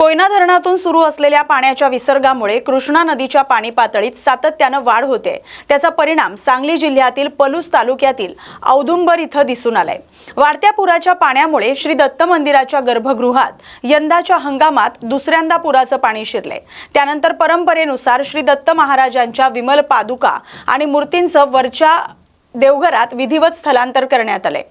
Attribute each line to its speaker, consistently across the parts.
Speaker 1: कोयना धरणातून सुरू असलेल्या पाण्याच्या विसर्गामुळे कृष्णा नदीच्या पाणी पातळीत सातत्याने वाढ होते। त्याचा परिणाम सांगली जिल्ह्यातील पलूस तालुक्यातील औदुंबर इथं दिसून आलाय। वाढत्या पुराच्या पाण्यामुळे श्री दत्त मंदिराच्या गर्भगृहात यंदाच्या हंगामात दुसऱ्यांदा पुराचं पाणी शिरले। त्यानंतर परंपरेनुसार श्री दत्त महाराजांच्या विमल पादुका आणि मूर्तींचं वरच्या देवघरात विधिवत स्थलांतर करण्यात आले।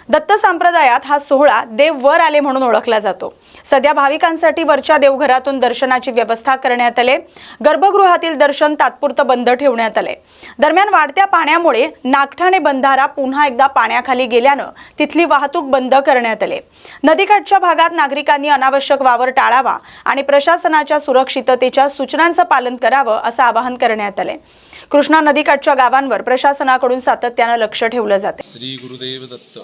Speaker 1: दत्त संप्रदायात हा सोहळा देव वर आले म्हणून ओळखला जातो। सध्या भाविकांसाठी वरच्या देवघरातून दर्शनाची व्यवस्था करण्यात आली। गर्भगृहातील दर्शन तात्पुरतं बंद ठेवण्यात आले। दरम्यान वाढत्या पाण्यामुळे नागठाणे बंधारा पुन्हा एकदा पाण्याखाली गेल्यानं तिथली वाहतूक बंद करण्यात आली। नदीकाठच्या भागात नागरिकांनी अनावश्यक वावर टाळावा आणि प्रशासनाच्या सुरक्षिततेच्या सूचनांचं पालन करावं असं आवाहन करण्यात आले। कृष्णा नदीकाठच्या गावांवर प्रशासनाकडून सातत्याने लक्ष ठेवलं जाते।
Speaker 2: श्री गुरुदेव दत्त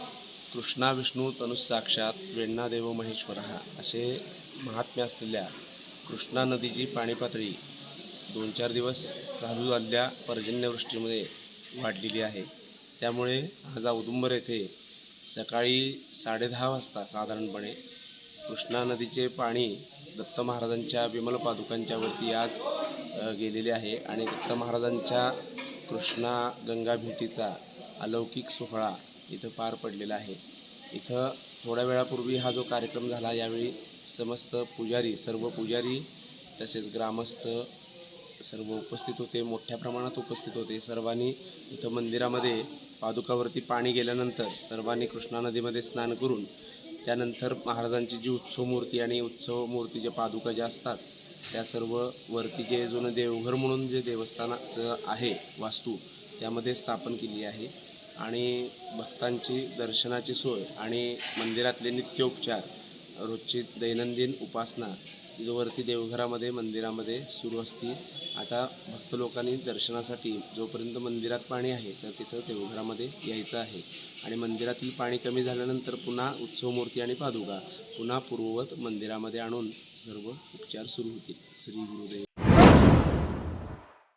Speaker 2: कृष्णा विष्णू तनुसाक्षात वेण्णादेव महेश्वरः असे महात्म्य असलेल्या कृष्णा नदीची पाणी पातळी 2-4 दिवस चालू झालेल्या पर्जन्यवृष्टीमध्ये वाढलेली आहे। त्यामुळे आज औदुंबर येथे सकाळी 10:30 वाजता साधारणपणे कृष्णा नदीचे पाणी दत्त महाराजांच्या विमल पादुकांच्या वरती आज गेलेले आहे आणि दत्त महाराजांच्या कृष्णा गंगा भेटीचा अलौकिक सोहळा इथं पार पडलेला आहे। इथं थोड्या वेळापूर्वी हा जो कार्यक्रम झाला, यावेळी समस्त पुजारी, सर्व पुजारी तसेच ग्रामस्थ सर्व उपस्थित होते, मोठ्या प्रमाणात उपस्थित होते। सर्वांनी इथं मंदिरामध्ये पादुकावरती पाणी गेल्यानंतर सर्वांनी कृष्णा नदीमध्ये स्नान करून त्यानंतर महाराजांची जी उत्सव मूर्ती आणि उत्सव मूर्तीच्या पादुका ज्या असतात त्या सर्व वरती जे जुनं देवघर म्हणून जे देवस्थानाचं आहे वास्तू त्यामध्ये स्थापन केली आहे आणि भक्तांची दर्शनाची सोय आणि मंदिरातले नित्योपचार, रोजची दैनंदिन उपासना वरती देवघरामध्ये मंदिरामध्ये सुरू असतील। आता भक्त लोकांनी दर्शनासाठी जोपर्यंत मंदिरात पाणी आहे तर तिथं देवघरामध्ये यायचं आहे आणि मंदिरातील पाणी कमी झाल्यानंतर पुन्हा उत्सव मूर्ती आणि पादुका पुन्हा पूर्ववत मंदिरामध्ये आणून सर्व उपचार सुरू होतील। श्री गुरुदेव।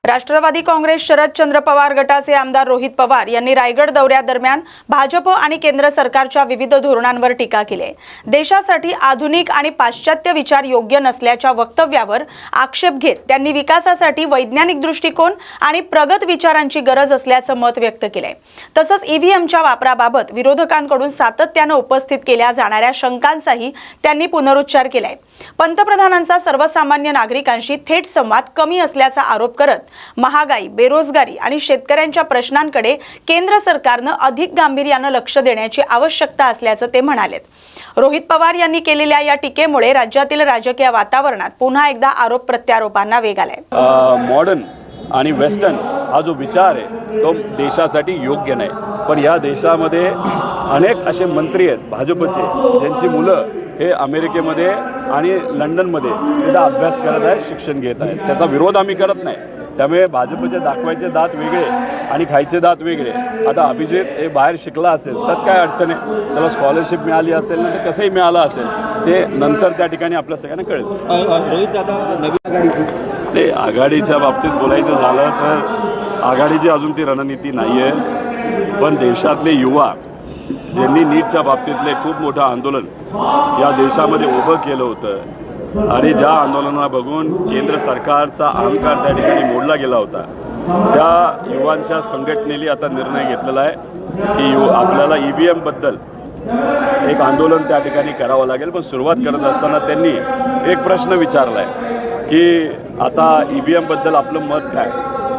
Speaker 1: राष्ट्रवादी काँग्रेस शरदचंद्र पवार गटाचे आमदार रोहित पवार यांनी रायगड दौऱ्यादरम्यान भाजप आणि केंद्र सरकारच्या विविध धोरणांवर टीका केली। देशासाठी आधुनिक आणि पाश्चात्य विचार योग्य नसल्याच्या वक्तव्यावर आक्षेप घेत त्यांनी विकासासाठी वैज्ञानिक दृष्टिकोन आणि प्रगत विचारांची गरज असल्याचं मत व्यक्त केले। तसंच ईव्हीएमच्या वापराबाबत विरोधकांकडून सातत्याने उपस्थित केल्या जाणाऱ्या शंकांचाही त्यांनी पुनरुच्चार केलाय। पंतप्रधानांचा सर्वसामान्य नागरिकांशी थेट संवाद कमी असल्याचा आरोप करत महागाई, बेरोजगारी आणि शेतकऱ्यांच्या प्रश्नांकडे केंद्र सरकारने अधिक गांभीर्याने लक्ष देण्याची आवश्यकता असल्याचं ते म्हणालेत। रोहित पवार यांनी केलेल्या या टीकेमुळे राज्यातील राजकीय वातावरणात पुन्हा एकदा आरोप प्रत्यारोपांना वेग आलाय।
Speaker 3: मॉडर्न आणि वेस्टर्न हा जो विचार आहे तो देशासाठी योग्य नाही, पण या देशामध्ये अनेक असे मंत्री आहेत भाजपचे ज्यांची मुलं हे अमेरिकेमध्ये आणि लंडनमध्ये तिथं अभ्यास करत आहेत, शिक्षण घेत आहेत। त्याचा विरोध आम्ही करत नाही। त्यामुळे भाजपचे दाखवायचे दात वेगळे आणि खायचे दात वेगळे। आता अभिजित हे बाहेर शिकला असेल तर काय अडचण आहे, त्याला स्कॉलरशिप मिळाली असेल ना, तर कसंही मिळालं असेल ते नंतर त्या ठिकाणी आपल्या सगळ्यांना कळेल।
Speaker 4: रोहित दादा, नवीन आघाडीची
Speaker 3: आघाडीच्या बाबतीत बोलायचं झालं तर आघाडीची अजून ती रणनीती नाही आहे, पण देशातले युवा ज्यांनी नीटच्या बाबतीतले खूप मोठं आंदोलन या देशामध्ये उभं केलं होतं आणि ज्या आंदोलनाला बघून केंद्र सरकारचा अहंकार त्या ठिकाणी मोडला गेला होता, त्या युवांच्या संघटनेने आता निर्णय घेतलेला आहे की आपल्याला ईव्हीएमबद्दल एक आंदोलन त्या ठिकाणी करावं लागेल। पण सुरुवात करत असताना त्यांनी एक प्रश्न विचारला आहे की आता ईव्हीएमबद्दल आपलं मत काय,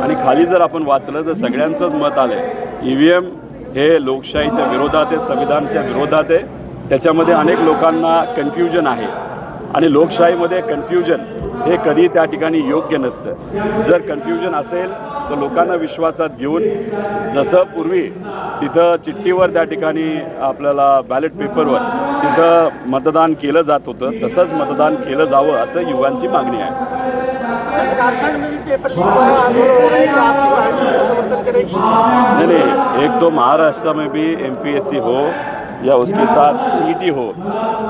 Speaker 3: आणि खाली जर आपण वाचलं तर सगळ्यांचंच मत आलं आहे ईव्हीएम हे लोकशाहीच्या विरोधात आहे, संविधानाच्या विरोधात आहे। त्याच्यामध्ये अनेक लोकांना कन्फ्युजन आहे आणि लोकशाहीमध्ये कन्फ्युजन हे कधी त्या ठिकाणी योग्य नसतं। जर कन्फ्युजन असेल तर लोकांना विश्वासात घेऊन जसं पूर्वी तिथं चिठ्ठीवर त्या ठिकाणी आपल्याला बॅलेट पेपरवर तिथं मतदान केलं जात होतं तसंच मतदान केलं जावं असं युवांची मागणी आहे। नहीं, एक तो महाराष्ट्र में भी MPSC हो या उसके साथ CET हो,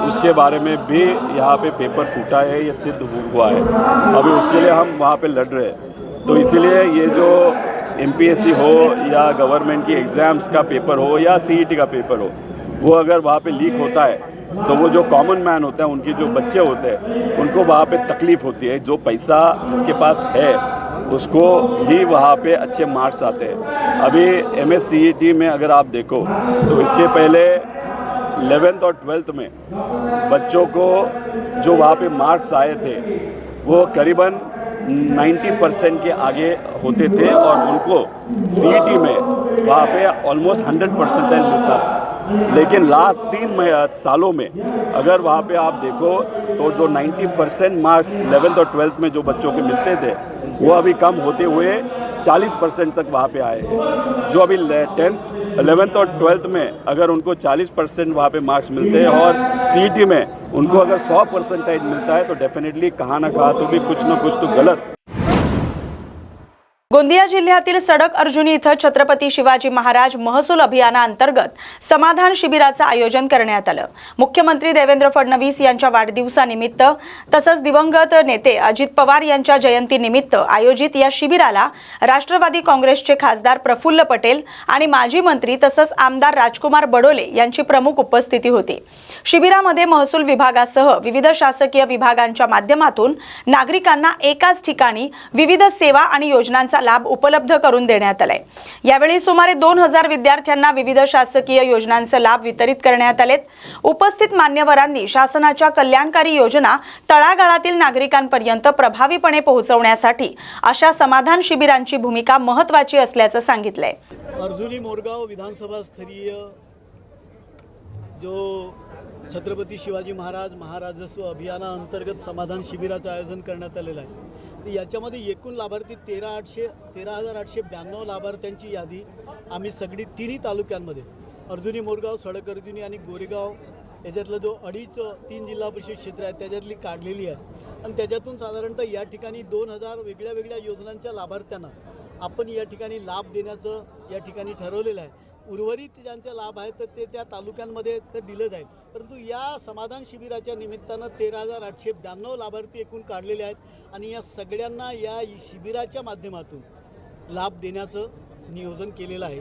Speaker 3: उसके बारे में भी यहाँ पे पेपर फूटा है, ये सिद्ध हुआ है। अभी उसके लिए हम वहाँ पे लड़ रहे हैं। तो इसीलिए ये जो MPSC हो या गवर्नमेंट की एग्ज़ाम्स का पेपर हो या CET का पेपर हो, वो अगर वहाँ पे लीक होता है तो वो जो कॉमन मैन होता है, उनके जो बच्चे होते हैं, उनको वहाँ पे तकलीफ़ होती है। जो पैसा जिसके पास है उसको ही वहाँ पे अच्छे मार्क्स आते हैं। अभी MSCET में अगर आप देखो तो इसके पहले 11th और 12th में बच्चों को जो वहाँ पे मार्क्स आए थे वो करीबन 90% के आगे होते थे और उनको CET में वहाँ पे ऑलमोस्ट 100% मिलता था। लेकिन लास्ट 3 सालों में अगर वहाँ पे आप देखो तो जो 90% मार्क्स 11th और 12th में जो बच्चों के मिलते थे वो अभी कम होते हुए 40% तक वहाँ पे आए हैं। जो अभी 10th 11th और 12th में अगर उनको 40% वहाँ पे मार्क्स मिलते हैं और CET में उनको अगर 100% मिलता है तो डेफिनेटली कहाँ ना कहाँ तो भी कुछ ना कुछ तो गलत।
Speaker 1: गोंदिया जिल्ह्यातील सडक अर्जुनी इथं छत्रपती शिवाजी महाराज महसूल अभियानाअंतर्गत समाधान शिबिराचं आयोजन करण्यात आलं। मुख्यमंत्री देवेंद्र फडणवीस यांच्या वाढदिवसानिमित्त तसंच दिवंगत नेते अजित पवार यांच्या जयंतीनिमित्त आयोजित या शिबिराला राष्ट्रवादी काँग्रेसचे खासदार प्रफुल्ल पटेल आणि माजी मंत्री तसंच आमदार राजकुमार बडोले यांची प्रमुख उपस्थिती होती। शिबिरामध्ये महसूल विभागासह विविध शासकीय विभागांच्या माध्यमातून नागरिकांना एकाच ठिकाणी विविध सेवा आणि योजनांचा लाभ उपलब्ध करून देण्यात आलाय। यावेळी सुमारे 2000 विद्यार्थ्यांना विविध शासकीय योजनांचे लाभ वितरित करण्यात आलेत। उपस्थित मान्यवरांनी शासनाच्या कल्याणकारी योजना तळागाळातील नागरिकांपर्यंत प्रभावीपणे पोहोचवण्यासाठी अशा समाधान शिबिरांची भूमिका महत्त्वाची असल्याचं सांगितलंय।
Speaker 5: अर्जुनी मोरगाव विधानसभा स्तरीय जो छत्रपती शिवाजी महाराजस्व अभियानाअंतर्गत समाधान शिबिराचं आयोजन करण्यात आलेलं आहे। याच्यामध्ये एकूण लाभार्थी 13,892 लाभार्थ्यांची यादी आम्ही सगळी तिन्ही तालुक्यांमध्ये अर्जुनी मोरगाव सडक अर्जुनी आणि गोरेगाव याच्यातलं जो 3 जिल्हा परिषद क्षेत्र आहे त्याच्यातली काढलेली आहे आणि त्याच्यातून साधारणतः या ठिकाणी 2000 वेगळ्या योजनांच्या लाभार्थ्यांना आपण या ठिकाणी लाभ देण्याचं या ठिकाणी ठरवलेलं आहे। उर्वरित ज्यांचे लाभ आहेत तर ते त्या तालुक्यांमध्ये ते दिले जाईल। परंतु या समाधान शिबिराच्या निमित्तानं 13,892 लाभार्थी एकूण काढलेले आहेत आणि या सगळ्यांना या शिबिराच्या माध्यमातून लाभ देण्याचं नियोजन केलेलं आहे।